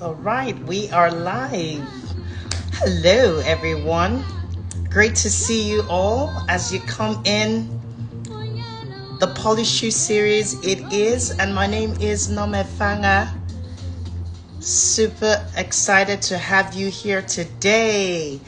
All right, we are live. Hello, everyone. Great to see you all as you come in the Polish Shoe series. It is, and my name is Nneoma Effanga. Super excited to have you here today.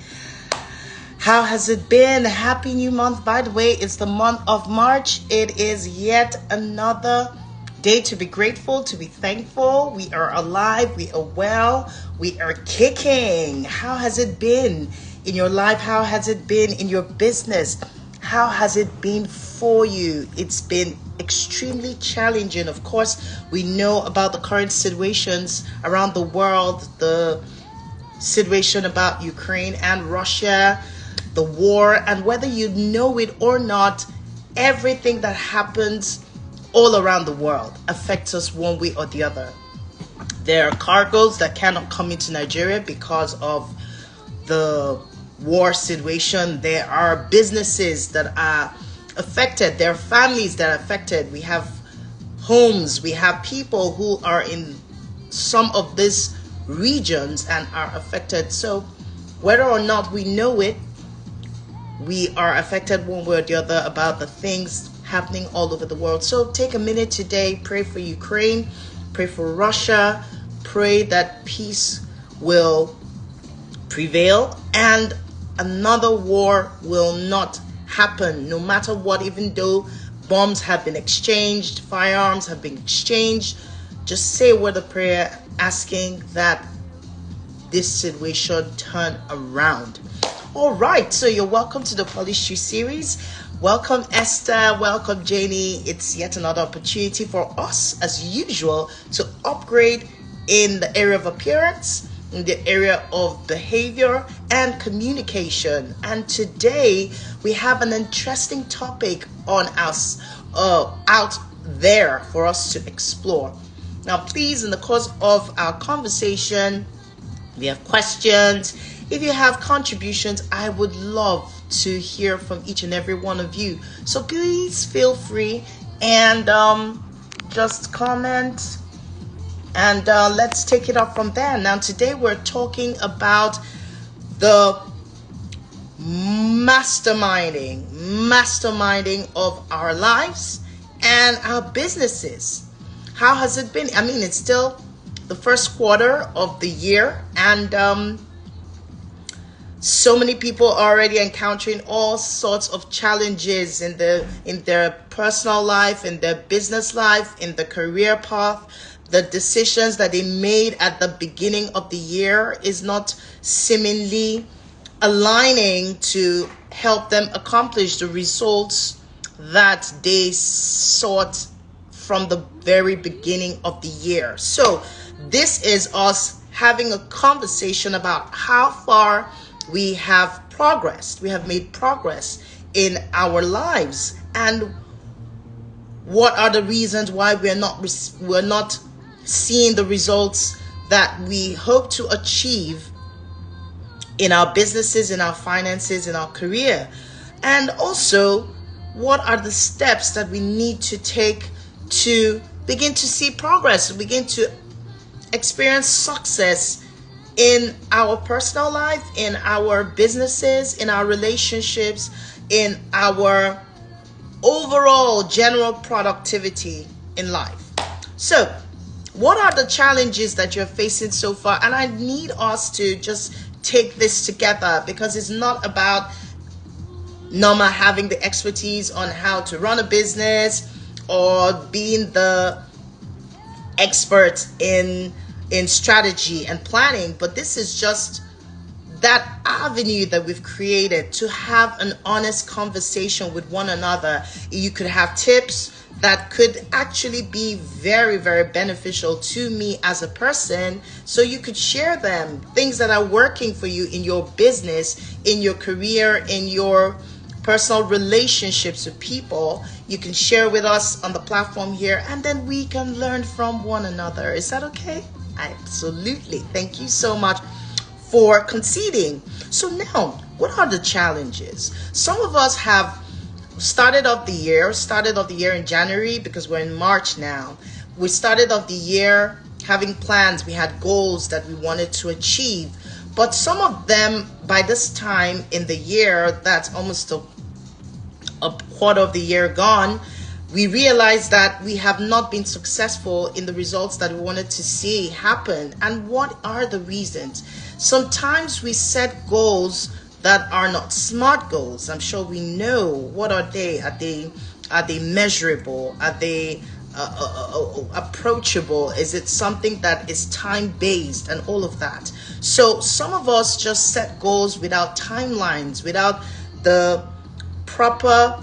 How has it been? Happy new month. By the way, it's the month of March. It is yet another day to be grateful, to be thankful. We are alive, we are well, we are kicking. How has it been in your life? How has it been in your business? How has it been for you? It's been extremely challenging. Of course, we know about the current situations around the world, the situation about Ukraine and Russia, the war, and whether you know it or not, everything that happens all around the world affects us one way or the other. There are cargoes that cannot come into Nigeria because of the war situation. There are businesses that are affected. There are families that are affected. We have homes. We have people who are in some of these regions and are affected. So whether or not we know it, we are affected one way or the other about the things happening all over the world. So take a minute today, pray for Ukraine, pray for Russia, pray that peace will prevail and another war will not happen, no matter what. Even though bombs have been exchanged, firearms have been exchanged, just say a word of prayer asking that this situation turn around. All right, so you're welcome to the Polish Shoe series. Welcome Esther, welcome Janie. It's yet another opportunity for us, as usual, to upgrade in the area of appearance, in the area of behavior and communication. And today we have an interesting topic on us out there for us to explore. Now, please, in the course of our conversation, we have questions. If you have contributions, I would love to hear from each and every one of you. So please feel free and just comment and let's take it up from there. Now, today we're talking about the masterminding of our lives and our businesses. How has it been? I mean, it's still the first quarter of the year, and so many people are already encountering all sorts of challenges in their personal life, in their business life, in the career path. The decisions that they made at the beginning of the year is not seemingly aligning to help them accomplish the results that they sought from the very beginning of the year. So this is us having a conversation about how far we have progressed. We have made progress in our lives, and what are the reasons why we're not seeing the results that we hope to achieve in our businesses, in our finances, in our career. And also, what are the steps that we need to take to begin to see progress, begin to experience success in our personal life, in our businesses, in our relationships, in our overall general productivity in life. So, what are the challenges that you're facing so far? And I need us to just take this together, because it's not about Nneoma having the expertise on how to run a business or being the expert in strategy and planning, but this is just that avenue that we've created to have an honest conversation with one another. You could have tips that could actually be very, very beneficial to me as a person, so you could share them, things that are working for you in your business, in your career, in your personal relationships with people. You can share with us on the platform here, and then we can learn from one another. Is that okay? Absolutely. Thank you so much for conceding. So now, what are the challenges? Some of us have started off the year in January, because we're in March now. We started off the year having plans, we had goals that we wanted to achieve. But some of them, by this time in the year, that's almost a quarter of the year gone, we realized that we have not been successful in the results that we wanted to see happen. And what are the reasons? Sometimes we set goals that are not SMART goals. I'm sure we know. What are they? Are they measurable? Are they approachable? Is it something that is time-based and all of that? So some of us just set goals without timelines, without the proper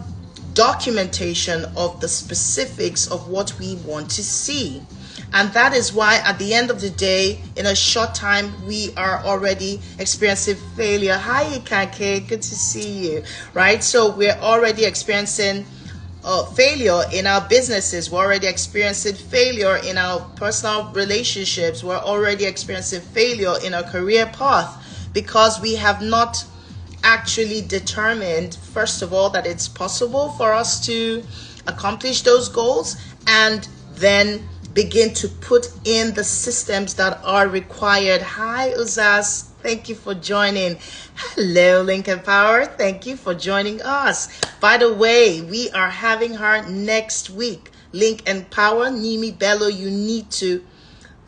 documentation of the specifics of what we want to see. And that is why at the end of the day, in a short time, we are already experiencing failure. Hi, Ikake, good to see you, right? So we're already experiencing failure in our businesses. We're already experiencing failure in our personal relationships. We're already experiencing failure in our career path because we have not actually determined, first of all, that it's possible for us to accomplish those goals, and then begin to put in the systems that are required. Hi, Uzas. Thank you for joining. Hello, Lincoln Power. Thank you for joining us. By the way, we are having her next week. Link and Power, Nimi Bello, you need to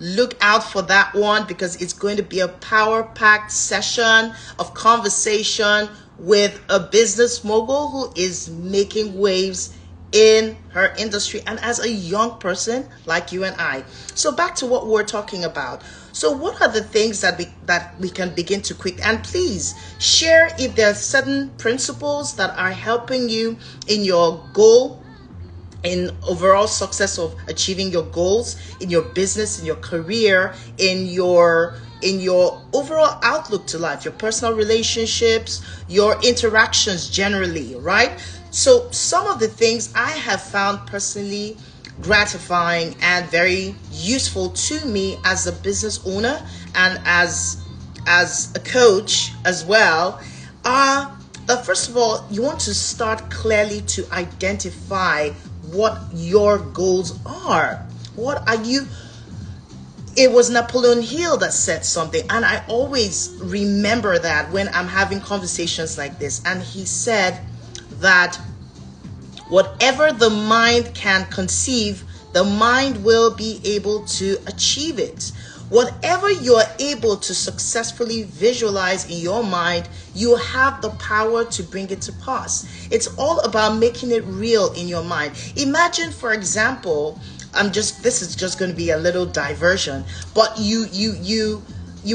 look out for that one because it's going to be a power-packed session of conversation with a business mogul who is making waves in her industry and as a young person like you and I. So back to what we're talking about. So what are the things that we can begin to quick, and please share if there are certain principles that are helping you in your goal, in overall success of achieving your goals, in your business, in your career, in your overall outlook to life, your personal relationships, your interactions generally, right? So some of the things I have found personally gratifying and very useful to me as a business owner and as a coach as well are that, first of all, you want to start clearly to identify what your goals are. What are you? It was Napoleon Hill that said something, and I always remember that when I'm having conversations like this. And he said that whatever the mind can conceive, the mind will be able to achieve it. Whatever you're able to successfully visualize in your mind, you have the power to bring it to pass. It's all about making it real in your mind. Imagine, for example, this is just going to be a little diversion, but you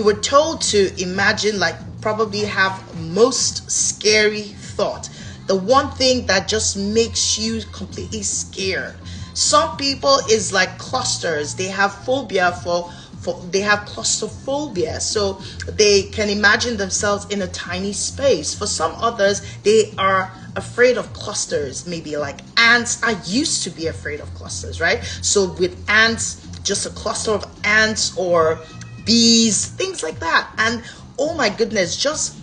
were told to imagine, like, probably have most scary thought. The one thing that just makes you completely scared. Some people is like clusters. They have phobia they have claustrophobia, so they can imagine themselves in a tiny space. For some others, they are afraid of clusters, maybe like ants. I used to be afraid of clusters, right? So with ants, just a cluster of ants or bees, things like that. And oh my goodness, just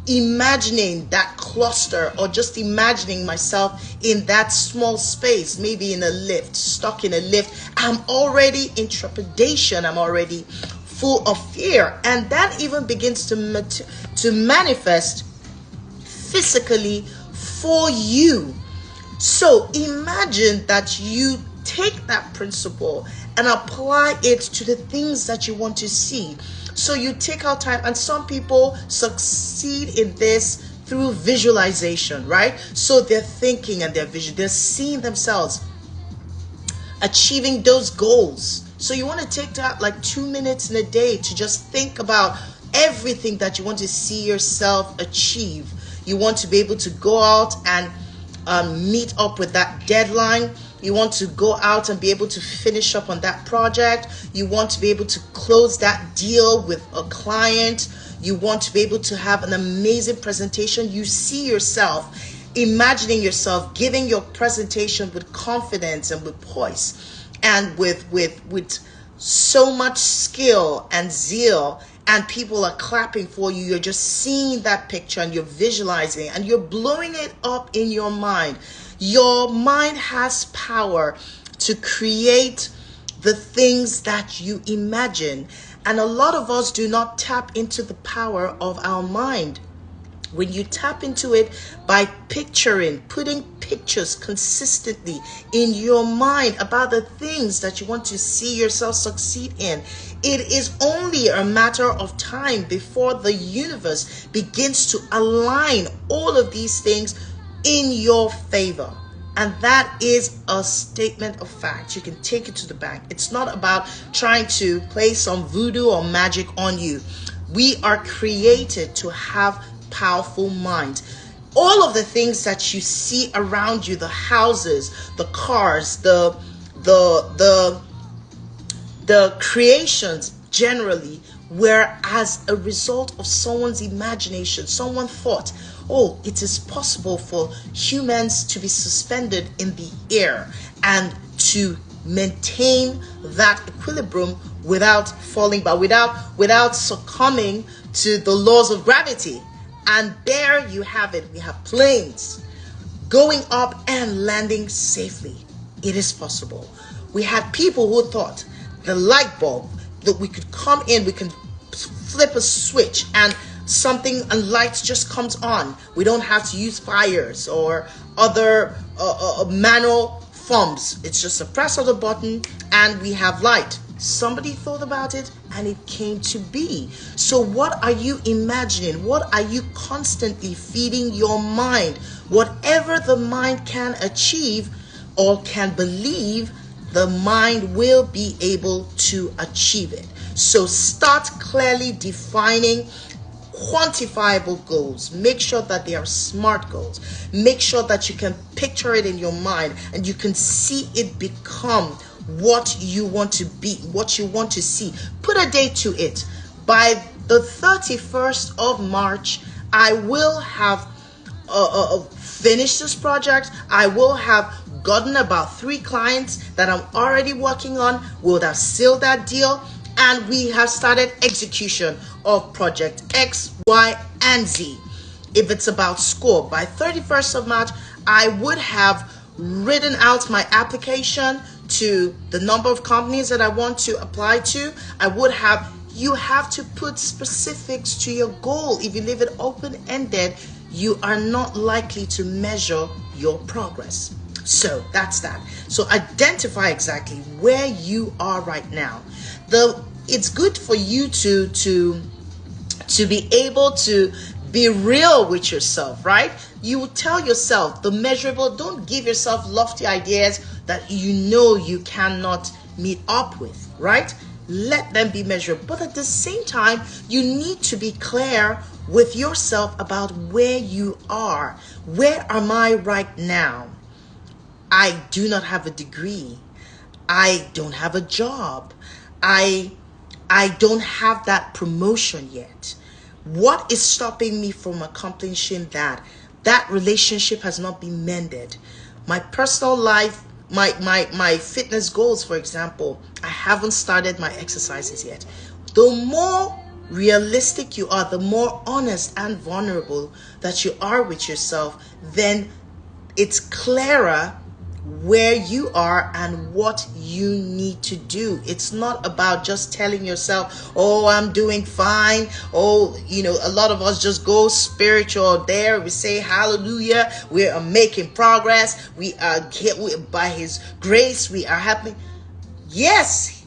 imagining that cluster, or just imagining myself in that small space, maybe in a lift, stuck in a lift, I'm already in trepidation. I'm already full of fear. And that even begins to manifest physically for you. So imagine that you take that principle and apply it to the things that you want to see. So you take out time, and some people succeed in this through visualization, right? So they're thinking and they're seeing themselves achieving those goals. So you want to take that like 2 minutes in a day to just think about everything that you want to see yourself achieve. You want to be able to go out and meet up with that deadline. You want to go out and be able to finish up on that project. You want to be able to close that deal with a client. You want to be able to have an amazing presentation. You see yourself, imagining yourself giving your presentation with confidence and with poise and with so much skill and zeal, and people are clapping for you. You're just seeing that picture and you're visualizing and you're blowing it up in your mind. Your mind has power to create the things that you imagine. And a lot of us do not tap into the power of our mind. When you tap into it by picturing, putting pictures consistently in your mind about the things that you want to see yourself succeed in, it is only a matter of time before the universe begins to align all of these things in your favor. And that is a statement of fact. You can take it to the bank. It's not about trying to play some voodoo or magic on you. We are created to have powerful minds. All of the things that you see around you, the houses, the cars, the creations generally, were as a result of someone's imagination. Someone thought, oh, it is possible for humans to be suspended in the air and to maintain that equilibrium without falling, but without succumbing to the laws of gravity. And there you have it. We have planes going up and landing safely. It is possible. We had people who thought the light bulb, that we could come in, we can flip a switch and something and light just comes on. We don't have to use fires or other manual forms. It's just a press of the button and we have light. Somebody thought about it and it came to be. So what are you imagining? What are you constantly feeding your mind? Whatever the mind can achieve or can believe, the mind will be able to achieve it. So start clearly defining quantifiable goals. Make sure that they are SMART goals. Make sure that you can picture it in your mind and you can see it become what you want to be, what you want to see. Put a date to it. By the 31st of March, I will have finished this project. I will have gotten about 3 clients that I'm already working on. We'll have sealed that deal. And we have started execution of project X, Y, and Z. If it's about score, by 31st of March, I would have written out my application to the number of companies that I want to apply to. You have to put specifics to your goal. If you leave it open-ended, you are not likely to measure your progress. So that's that. So identify exactly where you are right now. It's good for you to be able to be real with yourself, right? You tell yourself the measurable. Don't give yourself lofty ideas that you know you cannot meet up with, right? Let them be measured. But at the same time, you need to be clear with yourself about where you are. Where am I right now? I do not have a degree. I don't have a job. I don't have that promotion yet. What is stopping me from accomplishing that? That relationship has not been mended. My personal life, my fitness goals, for example, I haven't started my exercises yet. The more realistic you are, the more honest and vulnerable that you are with yourself, then it's clearer where you are and what you need to do. It's not about just telling yourself, oh, I'm doing fine. Oh, a lot of us just go spiritual there. We say hallelujah. We are making progress. By his grace, we are happy. Yes,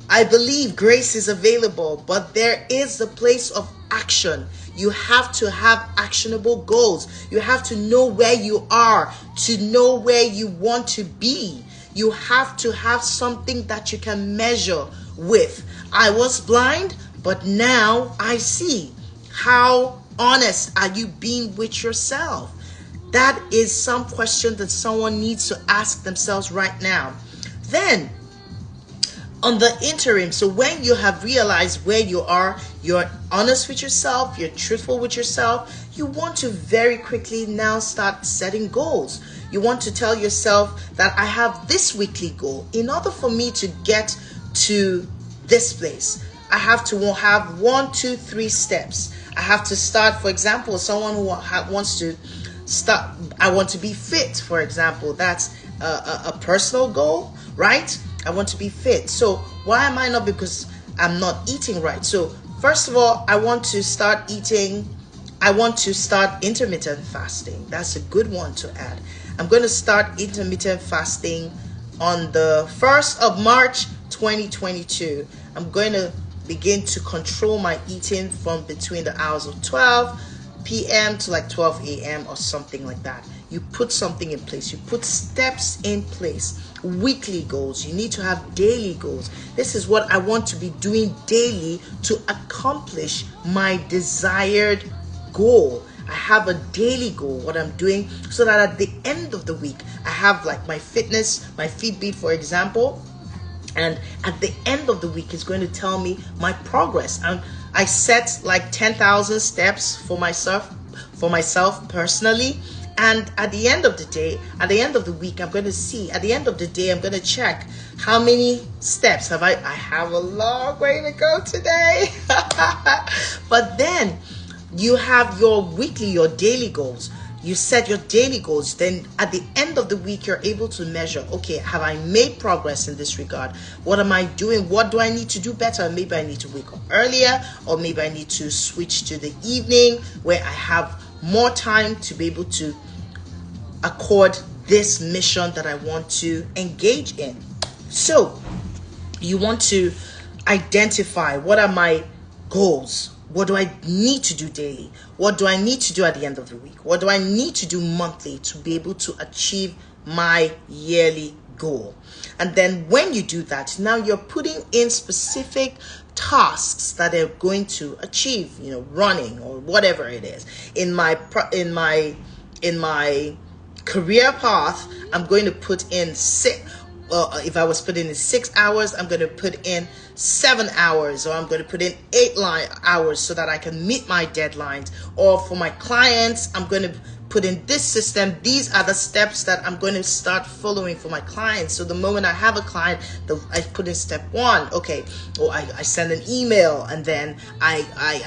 I believe grace is available, but there is a place of action. You have to have actionable goals. You have to know where you are to know where you want to be. You have to have something that you can measure with. I was blind, but now I see. How honest are you being with yourself? That is some question that someone needs to ask themselves right now. Then, on the interim, so when you have realized where you are, you're honest with yourself, you're truthful with yourself, you want to very quickly now start setting goals. You want to tell yourself that I have this weekly goal. In order for me to get to this place, I have to have 1, 2, 3 steps. I have to start, for example, someone who wants to start, I want to be fit, for example. That's a personal goal, right? I want to be fit. So why am I not? Because I'm not eating right. So first of all, I want to start intermittent fasting. That's a good one to add. I'm going to start intermittent fasting on the 1st of March 2022. I'm going to begin to control my eating from between the hours of 12 p.m. to like 12 a.m. or something like that. You put something in place. You put steps in place. Weekly goals. You need to have daily goals. This is what I want to be doing daily to accomplish my desired goal. I have a daily goal, what I'm doing, so that at the end of the week, I have like my fitness, my Fitbit, for example, and at the end of the week, it's going to tell me my progress. And I set like 10,000 steps for myself personally. And at the end of the day, at the end of the week, I'm going to see, at the end of the day, I'm going to check how many steps have I have a long way to go today. But then you have your weekly, your daily goals. You set your daily goals. Then at the end of the week, you're able to measure, okay, have I made progress in this regard? What am I doing? What do I need to do better? Maybe I need to wake up earlier, or maybe I need to switch to the evening where I have more time to be able to accord this mission that I want to engage in. So you want to identify, what are my goals? What do I need to do daily? What do I need to do at the end of the week? What do I need to do monthly to be able to achieve my yearly goal? And then when you do that, now you're putting in specific tasks that are going to achieve, running or whatever it is. In my career path, I'm going to put in if I was putting in 6 hours, I'm going to put in 7 hours, or I'm going to put in 8 hours so that I can meet my deadlines. Or for my clients, I'm going to put in this system. These are the steps that I'm going to start following for my clients. So the moment I have a client, I put in step 1, okay, or I send an email, and then I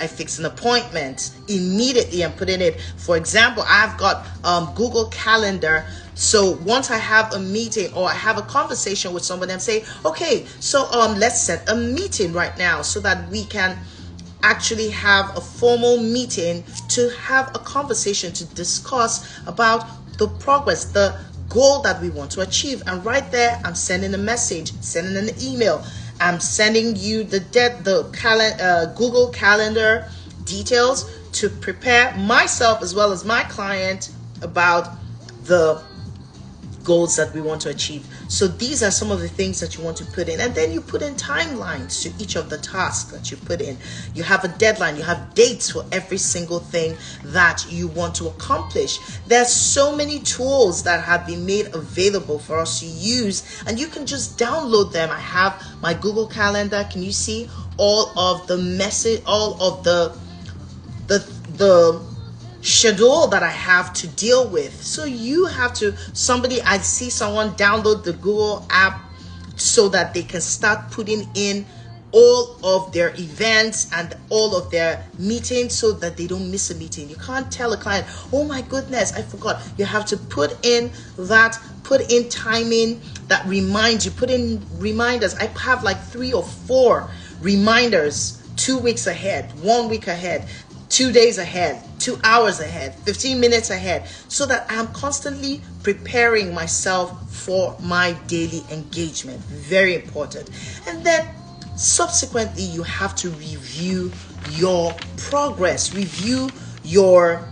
fix an appointment immediately. I'm putting it, for example, I've got Google Calendar. So once I have a meeting or I have a conversation with somebody, I'm saying, okay, so let's set a meeting right now so that we can actually have a formal meeting to have a conversation to discuss about the progress, the goal that we want to achieve. And right there, I'm sending a message, sending an email. I'm sending you the Google Calendar details to prepare myself as well as my client about the goals that we want to achieve. So these are some of the things that you want to put in, and then you put in timelines to each of the tasks that you put in. You have a deadline, you have dates for every single thing that you want to accomplish. There's so many tools that have been made available for us to use, and you can just download them. I have my Google Calendar. Can you see all of the all of the schedule that I have to deal with? So you have to, I see someone download the Google app so that they can start putting in all of their events and all of their meetings so that they don't miss a meeting. You can't tell a client, oh my goodness, I forgot. You have to put in timing that reminds you, put in reminders. I have like 3 or 4 reminders 2 weeks ahead, 1 week ahead, 2 days ahead, 2 hours ahead, 15 minutes ahead, so that I'm constantly preparing myself for my daily engagement. Very important. And then subsequently, you have to review your progress, review your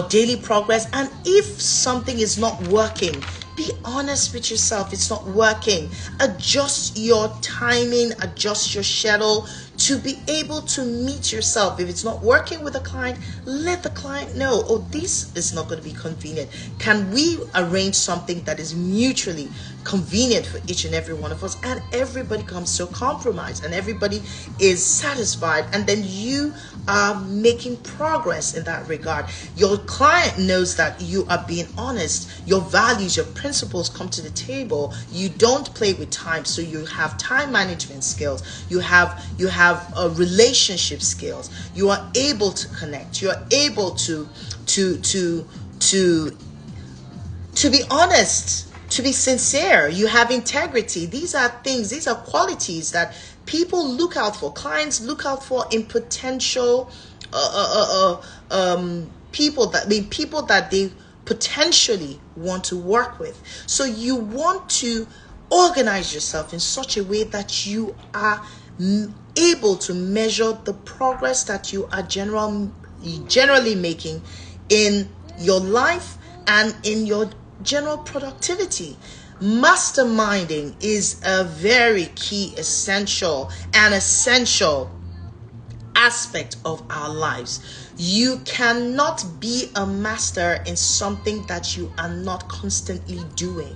daily progress. And if something is not working, be honest with yourself. It's not working. Adjust your timing, adjust your schedule to be able to meet yourself. If it's not working with a client, let the client know, oh, this is not going to be convenient. Can we arrange something that is mutually convenient for each and every one of us? And everybody comes to a compromise and everybody is satisfied. And then you are making progress in that regard. Your client knows that you are being honest. Your values, your principles come to the table. You don't play with time. So you have time management skills. You have relationship skills. You are able to connect. You are able to to be honest, to be sincere, you have integrity. These are things, these are qualities that people look out for, clients look out for in potential people that they potentially want to work with. So you want to organize yourself in such a way that you are able to measure the progress that you are generally making in your life and in your general productivity. Masterminding is a very key, essential aspect of our lives. You cannot be a master in something that you are not constantly doing.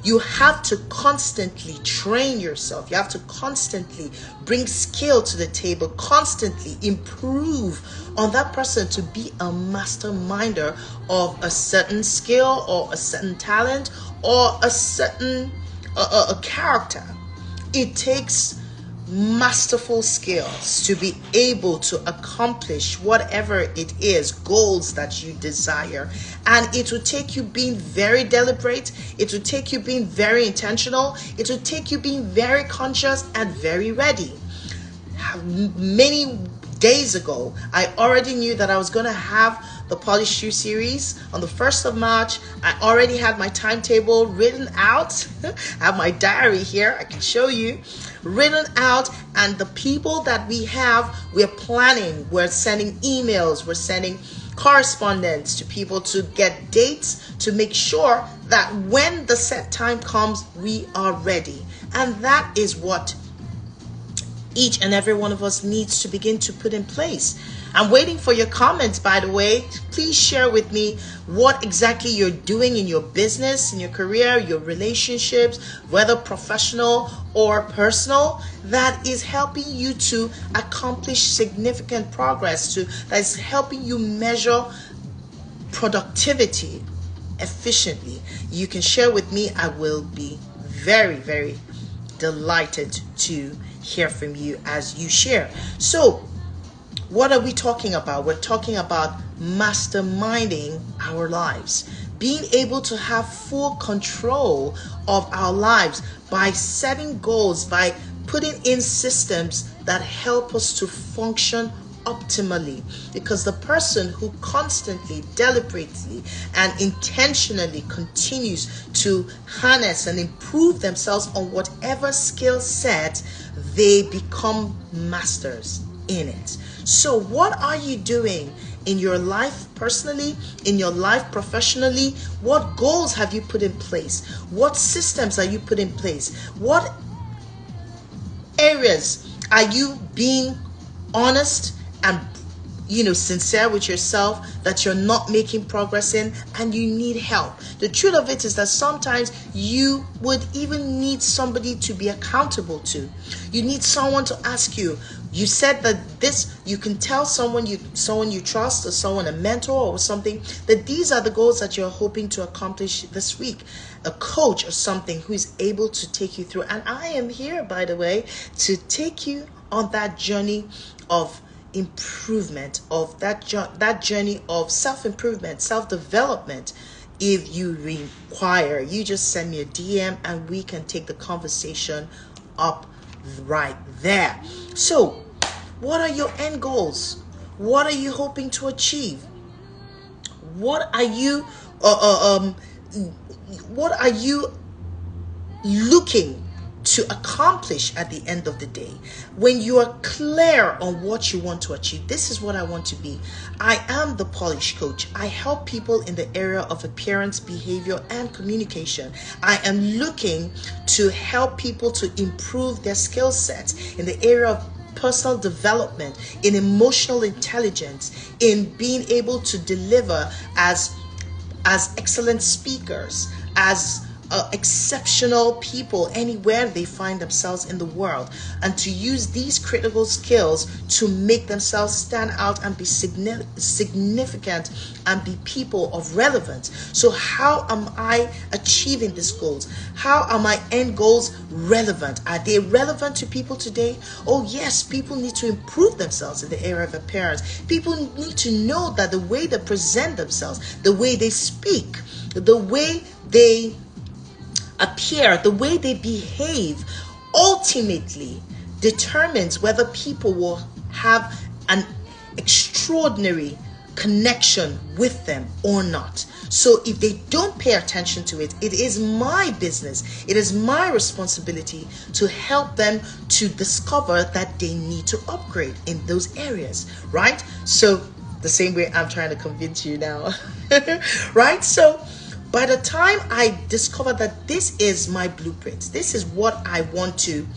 You have to constantly train yourself. You have to constantly bring skill to the table, constantly improve on that person to be a masterminder of a certain skill or a certain talent or a certain a character. It takes masterful skills to be able to accomplish whatever it is, goals that you desire. And it will take you being very deliberate. It will take you being very intentional. It will take you being very conscious and very ready. Many days ago, I already knew that I was going to have the Polished Shoe series on the 1st of March. I already had my timetable written out. I have my diary here. I can show you. Written out, and the people that we're planning, we're sending emails, we're sending correspondence to people to get dates to make sure that when the set time comes, we are ready. And that is what each and every one of us needs to begin to put in place. I'm waiting for your comments, by the way. Please share with me what exactly you're doing in your business, in your career, your relationships, whether professional or personal, that is helping you to accomplish significant progress, that is helping you measure productivity efficiently. You can share with me. I will be very, very delighted to hear from you as you share. So, what are we talking about? We're talking about masterminding our lives, being able to have full control of our lives by setting goals, by putting in systems that help us to function optimally. Because the person who constantly, deliberately, and intentionally continues to harness and improve themselves on whatever skill set, they become masters in it. So what are you doing in your life personally, in your life professionally? What goals have you put in place? What systems are you put in place? What areas are you being honest and sincere with yourself that you're not making progress in and you need help? The truth of it is that sometimes you would even need somebody to be accountable to. You need someone to ask you. You said that you can tell someone you trust, or someone, a mentor or something, that these are the goals that you're hoping to accomplish this week. A coach or something who is able to take you through. And I am here, by the way, to take you on that journey of improvement, of that journey of self-improvement, self-development. If you require, you just send me a DM and we can take the conversation up right there. So, what are your end goals? What are you hoping to achieve? What are you looking to accomplish at the end of the day? When you are clear on what you want to achieve, this is what I want to be. I am the Polish coach. I help people in the area of appearance, behavior, and communication. I am looking to help people to improve their skill sets in the area of personal development, in emotional intelligence, in being able to deliver as excellent speakers, as exceptional people anywhere they find themselves in the world, and to use these critical skills to make themselves stand out and be significant and be people of relevance. So how am I achieving these goals? How are my end goals relevant? Are they relevant to people today? Oh yes, people need to improve themselves in the area of appearance. People need to know that the way they present themselves, the way they speak, the way they appear, the way they behave, ultimately determines whether people will have an extraordinary connection with them or not. So if they don't pay attention to it, it is my business, it is my responsibility to help them to discover that they need to upgrade in those areas, right? So the same way I'm trying to convince you now, right? So by the time I discover that this is my blueprint, this is what I want to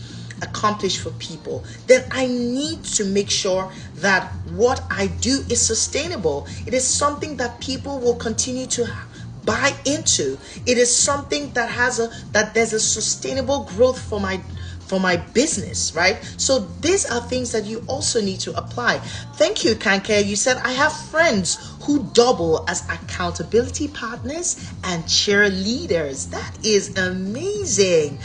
accomplish for people, then I need to make sure that what I do is sustainable. It is something that people will continue to buy into. It is something that there's a sustainable growth for my business, right? So these are things that you also need to apply. Thank you, Kanke. You said, I have friends who double as accountability partners and cheerleaders. That is amazing.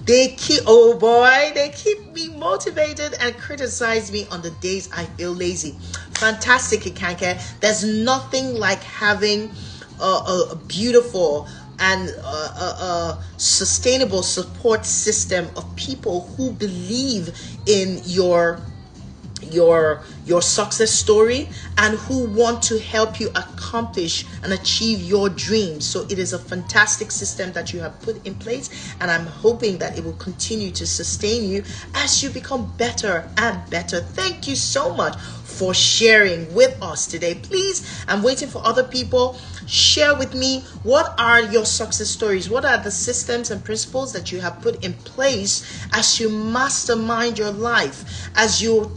They keep me motivated and criticize me on the days I feel lazy. Fantastic, Ikanke. There's nothing like having a beautiful and a sustainable support system of people who believe in your success story and who want to help you accomplish and achieve your dreams. So it is a fantastic system that you have put in place, and I'm hoping that it will continue to sustain you as you become better and better. Thank you so much for sharing with us today. Please, I'm waiting for other people. Share with me, what are your success stories? What are the systems and principles that you have put in place as you mastermind your life, as you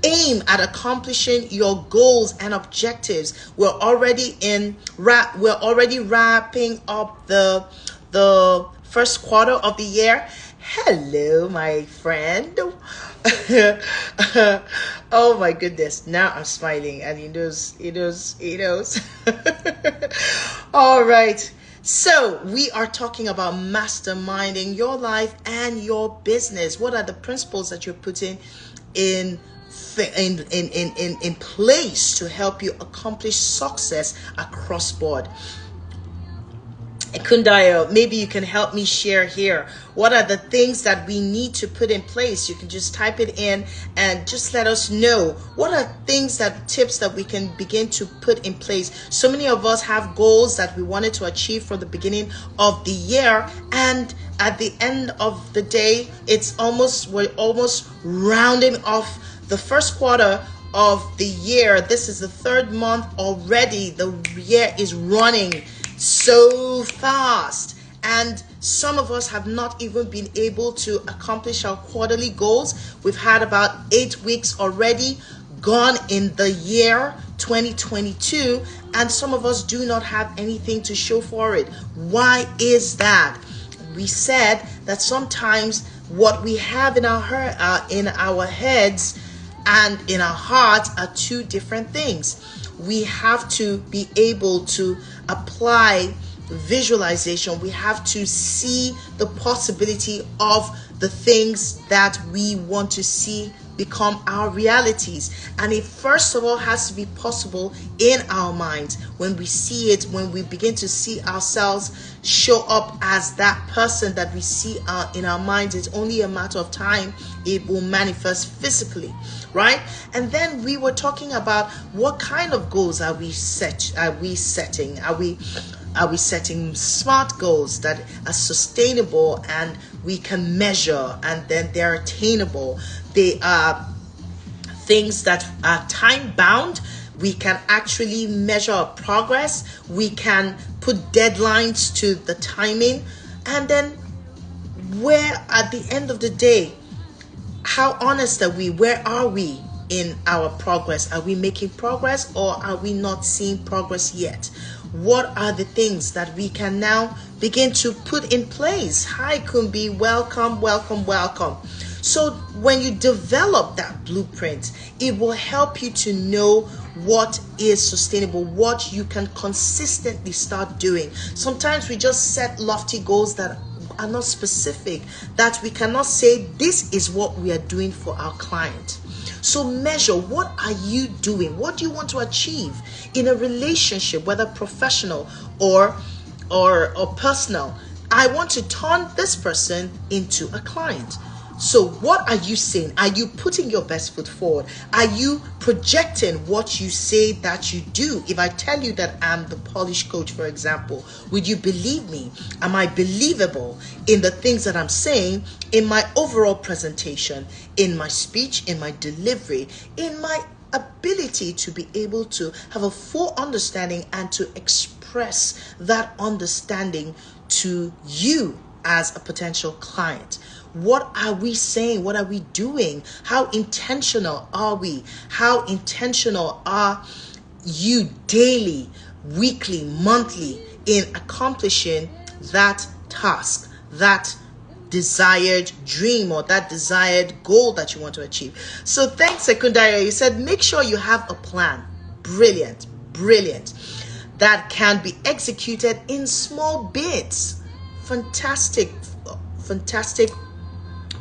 aim at accomplishing your goals and objectives? We're already wrapping up the first quarter of the year. Hello, my friend. Oh my goodness, now I'm smiling, and he knows. All right, so we are talking about masterminding your life and your business. What are the principles that you're putting in place to help you accomplish success across board? Kundayo, maybe you can help me share here. What are the things that we need to put in place? You can just type it in and just let us know. What are tips that we can begin to put in place? So many of us have goals that we wanted to achieve from the beginning of the year, and at the end of the day, we're almost rounding off the first quarter of the year. This is the third month already. The year is running so fast, and some of us have not even been able to accomplish our quarterly goals. We've had about 8 weeks already gone in the year 2022, and some of us do not have anything to show for it. Why is that? We said that sometimes what we have in our heads and in our hearts are two different things. We have to be able to apply visualization. We have to see the possibility of the things that we want to see become our realities, and it first of all has to be possible in our minds. When we see it, when we begin to see ourselves show up as that person that we see in our minds, it's only a matter of time it will manifest physically, right? And then we were talking about what kind of goals are we setting? Are we setting smart goals that are sustainable and we can measure, and then they're attainable? They are things that are time bound. We can actually measure our progress. We can put deadlines to the timing. And then where at the end of the day, how honest are we? Where are we in our progress? Are we making progress, or are we not seeing progress yet? What are the things that we can now begin to put in place? Hi, Kumbi. Welcome, welcome, welcome. So when you develop that blueprint, it will help you to know what is sustainable, what you can consistently start doing. Sometimes we just set lofty goals that are not specific, that we cannot say this is what we are doing for our client. So measure, what are you doing? What do you want to achieve in a relationship, whether professional or or personal. I want to turn this person into a client. So what are you saying? Are you putting your best foot forward? Are you projecting what you say that you do? If I tell you that I'm the polish coach, for example, would you believe me? Am I believable in the things that I'm saying, in my overall presentation, in my speech, in my delivery, in my ability to be able to have a full understanding and to express that understanding to you as a potential client? What are we saying? What are we doing? How intentional are we? How intentional are you daily, weekly, monthly in accomplishing that task, that desired dream, or that desired goal that you want to achieve? So thanks, Sekundayo. You said make sure you have a plan. Brilliant, brilliant. That can be executed in small bits. Fantastic, fantastic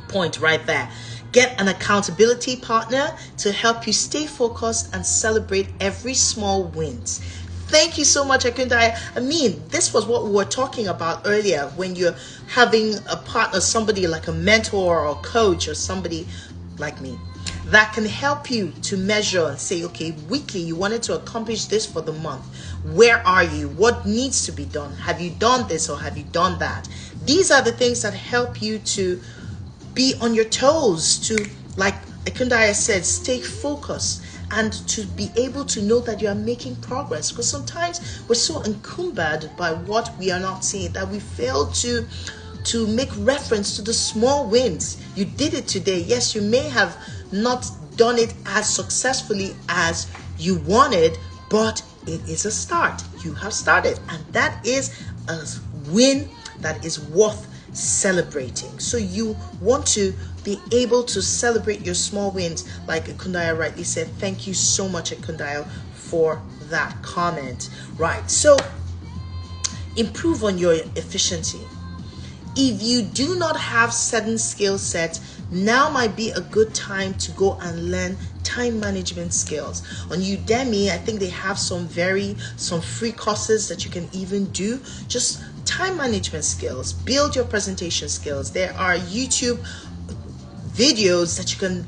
point right there. Get an accountability partner to help you stay focused and celebrate every small wins. Thank you so much, Akundai. I mean, this was what we were talking about earlier, when you're having a partner, somebody like a mentor or coach or somebody like me that can help you to measure and say, okay, weekly, you wanted to accomplish this for the month. Where are you? What needs to be done? Have you done this or have you done that? These are the things that help you to be on your toes, to, like Akundaya said, stay focused and to be able to know that you are making progress. Because sometimes we're so encumbered by what we are not seeing that we fail to make reference to the small wins. You did it today. Yes, you may have not done it as successfully as you wanted, but it is a start. You have started, and that is a win that is worth celebrating. So you want to be able to celebrate your small wins, like Akundaya rightly said. Thank you so much, Akundaya, for that comment. Right, so improve on your efficiency. If you do not have certain skill sets, now might be a good time to go and learn time management skills. On Udemy, I think they have some free courses that you can even do. Just time management skills, build your presentation skills. There are YouTube videos that you can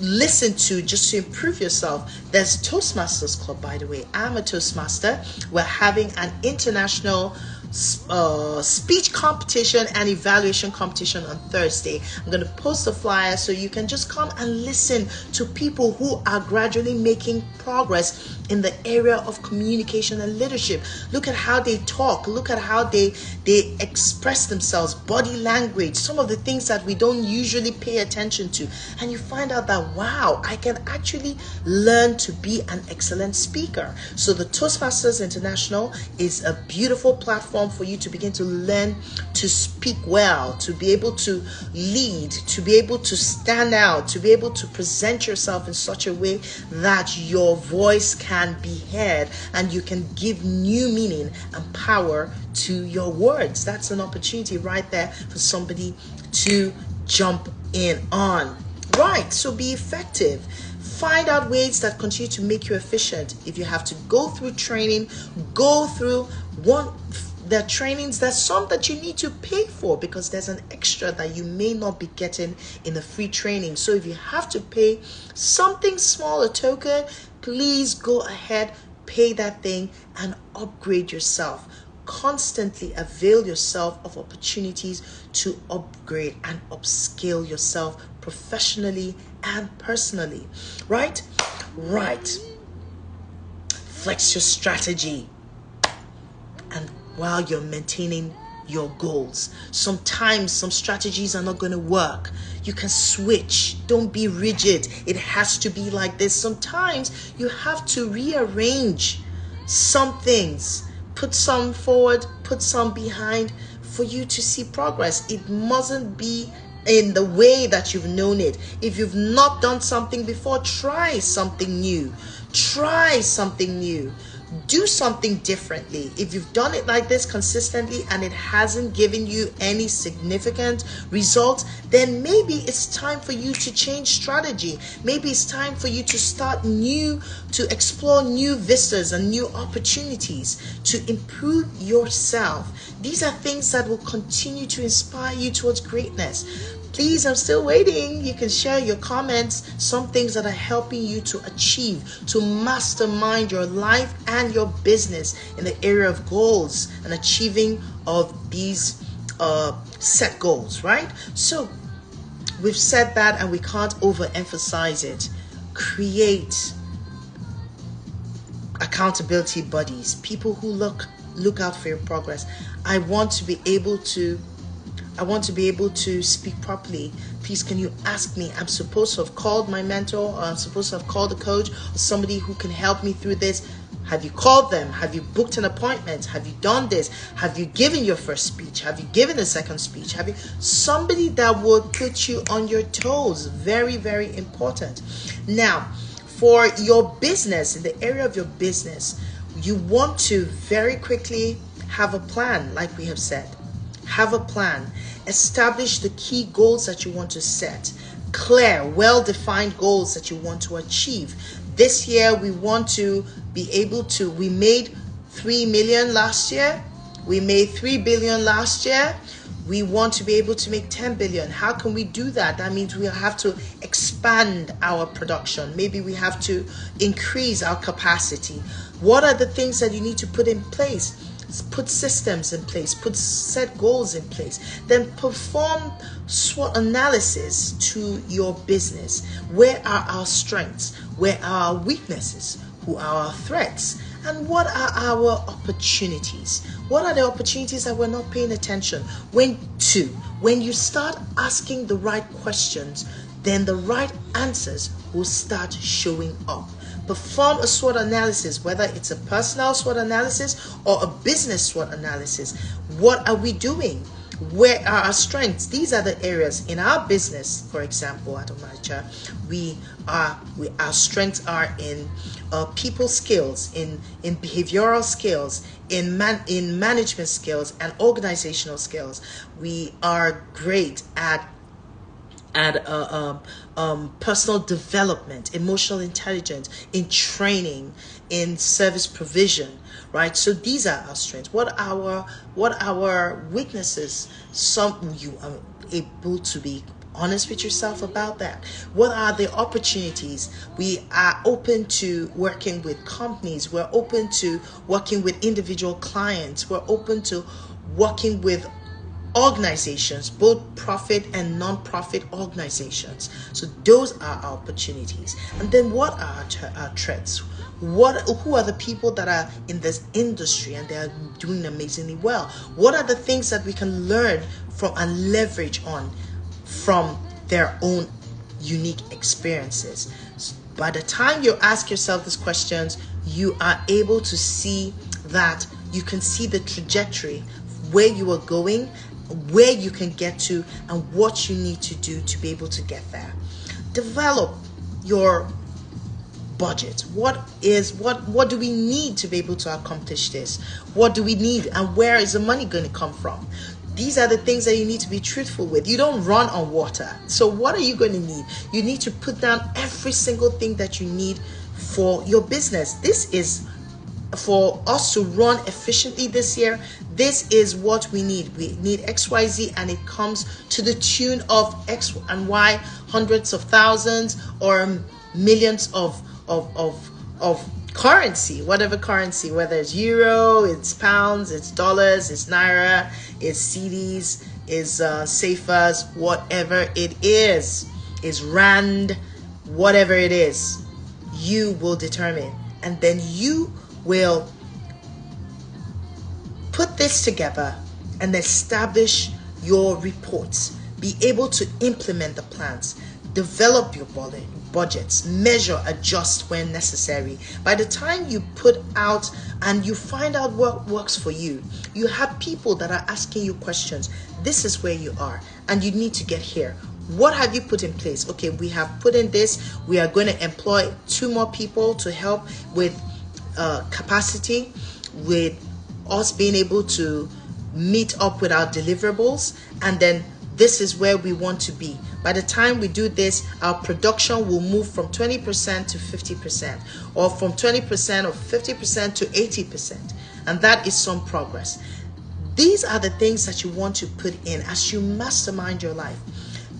listen to just to improve yourself. There's Toastmasters Club, by the way. I'm a Toastmaster. We're having an international speech competition and evaluation competition on Thursday. I'm going to post a flyer so you can just come and listen to people who are gradually making progress in the area of communication and leadership. Look at how they talk. Look at how they express themselves, body language, some of the things that we don't usually pay attention to. And you find out that, wow, I can actually learn to be an excellent speaker. So the Toastmasters International is a beautiful platform for you to begin to learn to speak well, to be able to lead, to be able to stand out, to be able to present yourself in such a way that your voice can be heard and you can give new meaning and power to your words. That's an opportunity right there for somebody to jump in on. Right, so be effective. Find out ways that continue to make you efficient. If you have to go through training, go through the trainings. There's some that you need to pay for because there's an extra that you may not be getting in the free training. So if you have to pay something small, a token, please go ahead, pay that thing and upgrade yourself. Constantly avail yourself of opportunities to upgrade and upscale yourself professionally and personally. Right? Flex your strategy and while you're maintaining your goals. Sometimes some strategies are not going to work. You can switch. Don't be rigid. It has to be like this. Sometimes you have to rearrange some things. Put some forward, put some behind for you to see progress. It mustn't be in the way that you've known it. If you've not done something before, try something new. Try something new. do something differently. If you've done it like this consistently and it hasn't given you any significant results, then maybe it's time for you to change strategy. Maybe it's time for you to start new, to explore new vistas and new opportunities to improve yourself. These are things that will continue to inspire you towards greatness. Please, I'm still waiting. You can share your comments, some things that are helping you to achieve, to mastermind your life and your business in the area of goals and achieving of these set goals, right? So we've said that and we can't overemphasize it. Create accountability buddies, people who look out for your progress. I want to be able to speak properly. Please, can you ask me? I'm supposed to have called my mentor, or I'm supposed to have called a coach or somebody who can help me through this. Have you called them? Have you booked an appointment? Have you done this? Have you given your first speech? Have you given a second speech? Have you somebody that would put you on your toes? Very, very important. Now, for your business, in the area of your business, you want to very quickly have a plan, like we have said. Have a plan. Establish the key goals that you want to set. Clear, well-defined goals that you want to achieve. This year, we want to be able to, we made 3 million last year. We made 3 billion last year. We want to be able to make 10 billion. How can we do that? That means we have to expand our production. Maybe we have to increase our capacity. What are the things that you need to put in place? Put systems in place, set goals in place, then perform SWOT analysis to your business. Where are our strengths? Where are our weaknesses? Who are our threats? And what are our opportunities? What are the opportunities that we're not paying attention? When you start asking the right questions, then the right answers will start showing up. Perform a SWOT analysis, whether it's a personal SWOT analysis or a business SWOT analysis. What are we doing? Where are our strengths? These are the areas in our business. For example, at Omacha, our strengths are in people skills, in behavioral skills, in management skills, and organizational skills. We are great at personal development, emotional intelligence, in training, in service provision, right? So these are our strengths. What our weaknesses? Some you are able to be honest with yourself about that. What are the opportunities? We are open to working with companies. We're open to working with individual clients. We're open to working with organizations, both profit and non-profit organizations. So those are our opportunities. And then what are our threats? Who are the people that are in this industry and they are doing amazingly well? What are the things that we can learn from and leverage on from their own unique experiences? By the time you ask yourself these questions, you are able to see that you can see the trajectory, where you are going, where you can get to, and what you need to do to be able to get there. Develop your budget. What do we need to be able to accomplish this? What do we need, and where is the money going to come from? These are the things that you need to be truthful with. You don't run on water. So what are you going to need? You need to put down every single thing that you need for your business. This is for us to run efficiently this year. This is what we need. We need XYZ, and it comes to the tune of X and Y, hundreds of thousands or millions of currency, whatever currency, whether it's euro, it's pounds, it's dollars, it's naira, it's CDs, it's safas, whatever it is rand, whatever it is, you will determine, and then you will put this together and establish your reports. Be able to implement the plans, develop your budgets, measure, adjust when necessary. By the time you put out and you find out what works for you, you have people that are asking you questions. This is where you are, and you need to get here. What have you put in place? Okay, we have put in this. We are going to employ 2 more people to help with capacity, with us being able to meet up with our deliverables, and then this is where we want to be. By the time we do this, our production will move from 20% to 50%, or from 20% or 50% to 80%. And that is some progress. These are the things that you want to put in as you mastermind your life.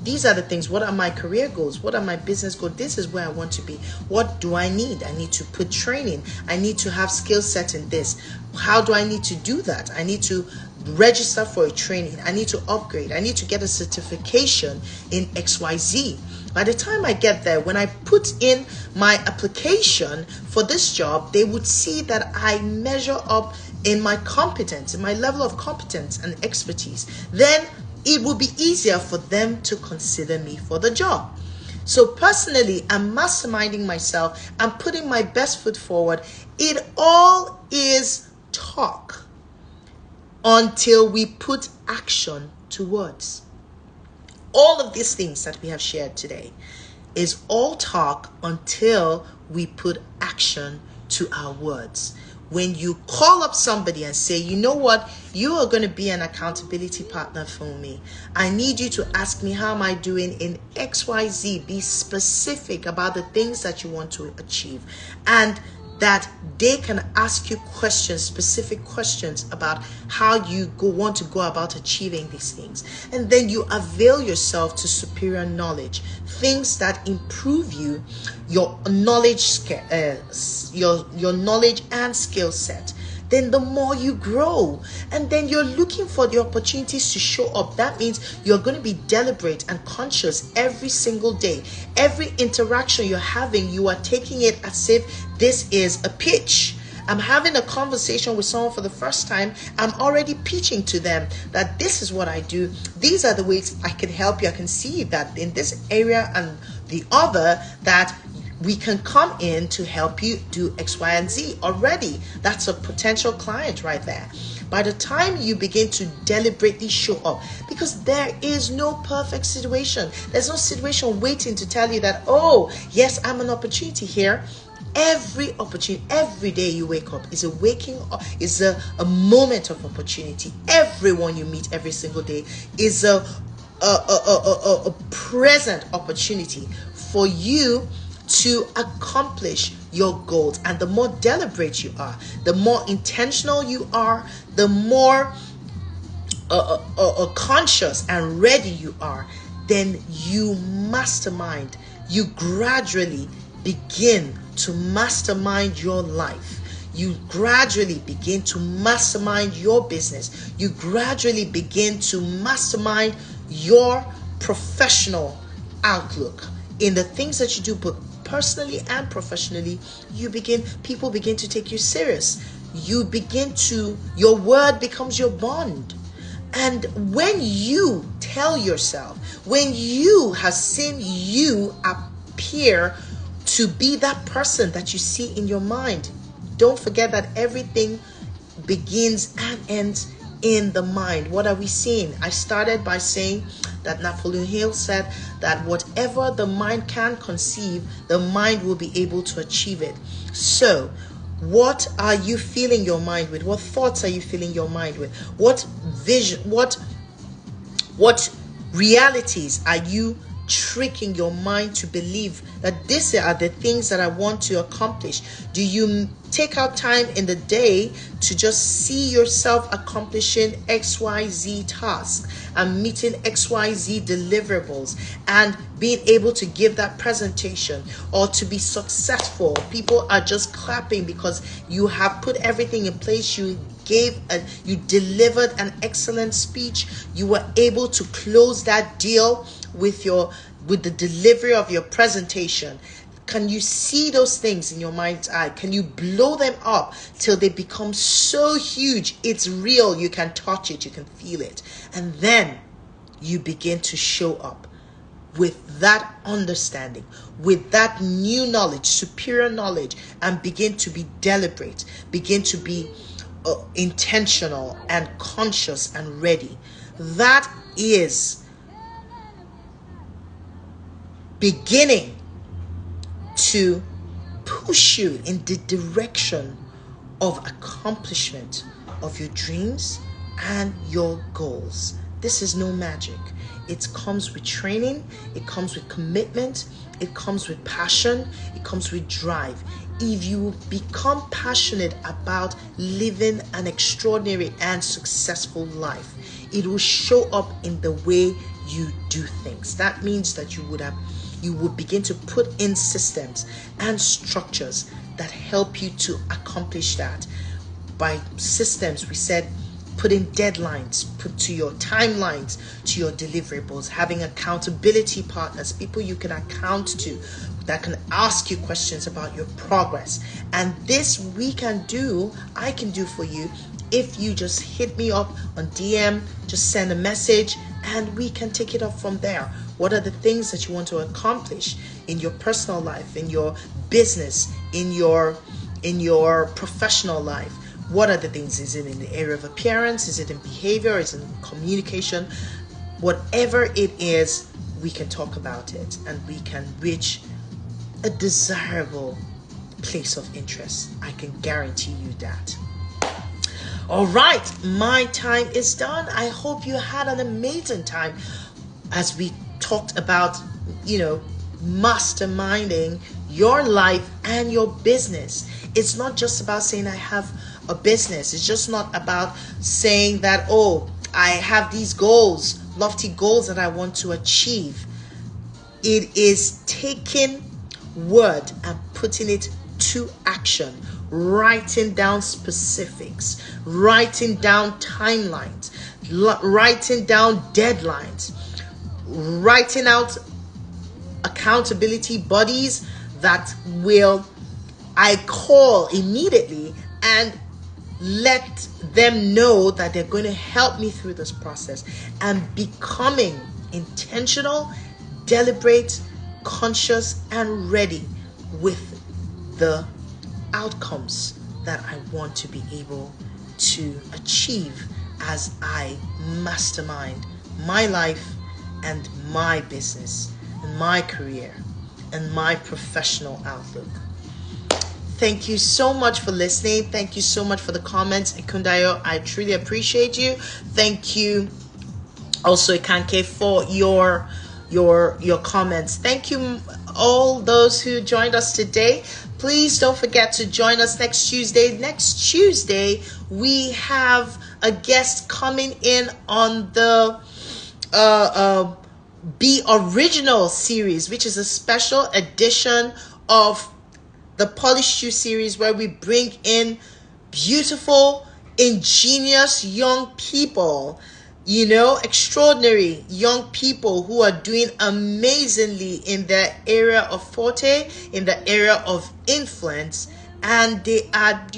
These are the things. What are my career goals? What are my business goals? This is where I want to be. What do I need? I need to put training. I need to have skill set in this. How do I need to do that? I need to register for a training. I need to upgrade. I need to get a certification in XYZ. By the time I get there, when I put in my application for this job, they would see that I measure up in my competence, in my level of competence and expertise. Then it will be easier for them to consider me for the job. So personally, I'm masterminding myself. I'm putting my best foot forward. It all is talk until we put action to words. All of these things that we have shared today is all talk until we put action to our words. When you call up somebody and say, you know what, you are going to be an accountability partner for me. I need you to ask me how am I doing in XYZ. Be specific about the things that you want to achieve, and that they can ask you questions, specific questions about how you want to go about achieving these things. And then you avail yourself to superior knowledge, things that improve you, your knowledge, your knowledge and skill set. Then the more you grow, and then you're looking for the opportunities to show up. That means you're going to be deliberate and conscious every single day. Every interaction you're having, you are taking it as if this is a pitch. I'm having a conversation with someone for the first time. I'm already pitching to them that this is what I do. These are the ways I can help you. I can see that in this area and the other, that we can come in to help you do X, Y, and Z already. That's a potential client right there. By the time you begin to deliberately show up, because there is no perfect situation. There's no situation waiting to tell you that, oh, yes, I'm an opportunity here. Every opportunity, every day you wake up is a waking up, is a moment of opportunity. Everyone you meet every single day is a present opportunity for you to accomplish your goals. And the more deliberate you are, the more intentional you are, the more conscious and ready you are, then you mastermind. You gradually begin to mastermind your life. You gradually begin to mastermind your business. You gradually begin to mastermind your professional outlook in the things that you do, but personally and professionally. People begin to take you serious. Your word becomes your bond. And when you tell yourself, when you have seen you appear to be that person that you see in your mind, don't forget that everything begins and ends in the mind. What are we seeing? I started by saying that Napoleon Hill said that whatever the mind can conceive, the mind will be able to achieve it. So what are you filling your mind with? What thoughts are you filling your mind with? What vision, what realities are you tricking your mind to believe that these are the things that I want to accomplish? Do you take out time in the day to just see yourself accomplishing XYZ tasks and meeting XYZ deliverables and being able to give that presentation or to be successful? People are just clapping because you have put everything in place. You delivered an excellent speech. You were able to close that deal with the delivery of your presentation. Can you see those things in your mind's eye? Can you blow them up till they become so huge? It's real. You can touch it. You can feel it. And then you begin to show up with that understanding, with that new knowledge, superior knowledge, and begin to be deliberate, begin to be intentional and conscious and ready. That is beginning to push you in the direction of accomplishment of your dreams and your goals. This is no magic. It comes with training, it comes with commitment, it comes with passion, it comes with drive. If you become passionate about living an extraordinary and successful life, it will show up in the way you do things. That means that you will begin to put in systems and structures that help you to accomplish that. By systems, we said putting deadlines, put to your timelines, to your deliverables, having accountability partners, people you can account to, that can ask you questions about your progress. And this I can do for you if you just hit me up on DM, just send a message, and we can take it up from there. What are the things that you want to accomplish in your personal life, in your business, in your professional life? What are the things? Is it in the area of appearance? Is it in behavior? Is it in communication? Whatever it is, we can talk about it and we can reach a desirable place of interest. I can guarantee you that. All right, my time is done. I hope you had an amazing time as we talked about, masterminding your life and your business. It's not just about saying I have a business. It's just not about saying that, oh, I have these goals, lofty goals that I want to achieve. It is taking word and putting it to action, writing down specifics, writing down timelines, writing down deadlines, writing out accountability bodies that I call immediately and let them know that they're going to help me through this process, and becoming intentional, deliberate, conscious, and ready with the outcomes that I want to be able to achieve as I mastermind my life and my business and my career and my professional outlook. Thank you so much for listening. Thank you so much for the comments. Ikundayo, I truly appreciate you. Thank you also, Ikanke, for your comments. Thank you all those who joined us today. Please don't forget to join us next Tuesday. Next Tuesday, we have a guest coming in on the Be Original series, which is a special edition of the Polished You series, where we bring in beautiful, ingenious young people, extraordinary young people who are doing amazingly in their area of forte, in the area of influence, and they are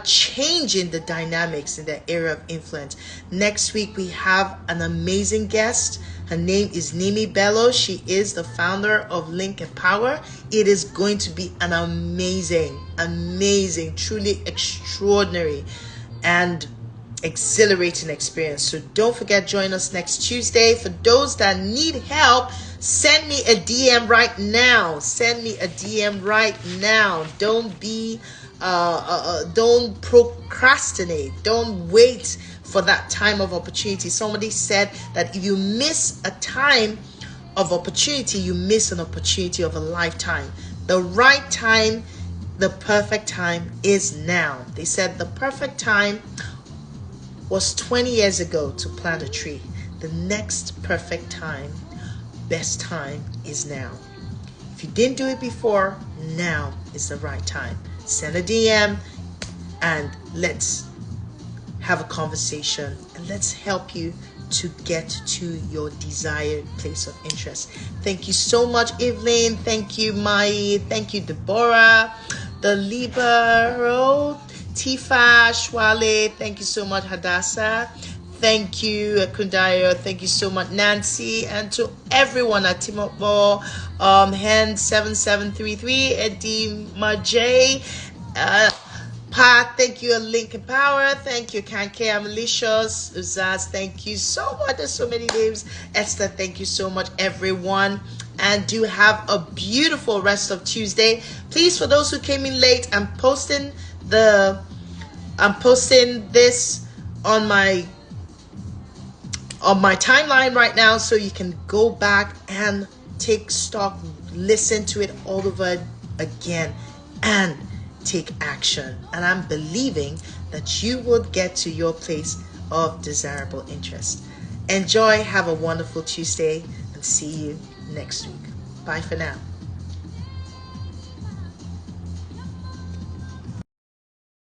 changing the dynamics in the area of influence. Next week we have an amazing guest. Her name is Nimi Bello. She is the founder of Link and Power. It is going to be an amazing, truly extraordinary and exhilarating experience. So don't forget, join us next Tuesday. For those that need help, send me a DM right now. Don't procrastinate. Don't wait for that time of opportunity. Somebody said that if you miss a time of opportunity, you miss an opportunity of a lifetime. The right time, the perfect time is now. They said the perfect time was 20 years ago to plant a tree. The next perfect time, best time, is now. If you didn't do it before, now is the right time. Send a DM and let's have a conversation, and let's help you to get to your desired place of interest. Thank you so much, Evelyn. Thank you, Mai. Thank you, Deborah, the Libero, Tifa, Shwale. Thank you so much, Hadassah. Thank you, Kundayo. Thank you so much, Nancy, and to everyone at Timobo, Hen 7733, Eddie Majay, Pat, thank you, Link and Power. Thank you, Kanke, Amalicious, Uzaz, thank you so much. There's so many names. Esther, thank you so much, everyone. and do have a beautiful rest of Tuesday. Please, for those who came in late, I'm posting this on my timeline right now, so you can go back and take stock, listen to it all over again, and take action. And I'm believing that you will get to your place of desirable interest. Enjoy, have a wonderful Tuesday, and see you next week. Bye for now.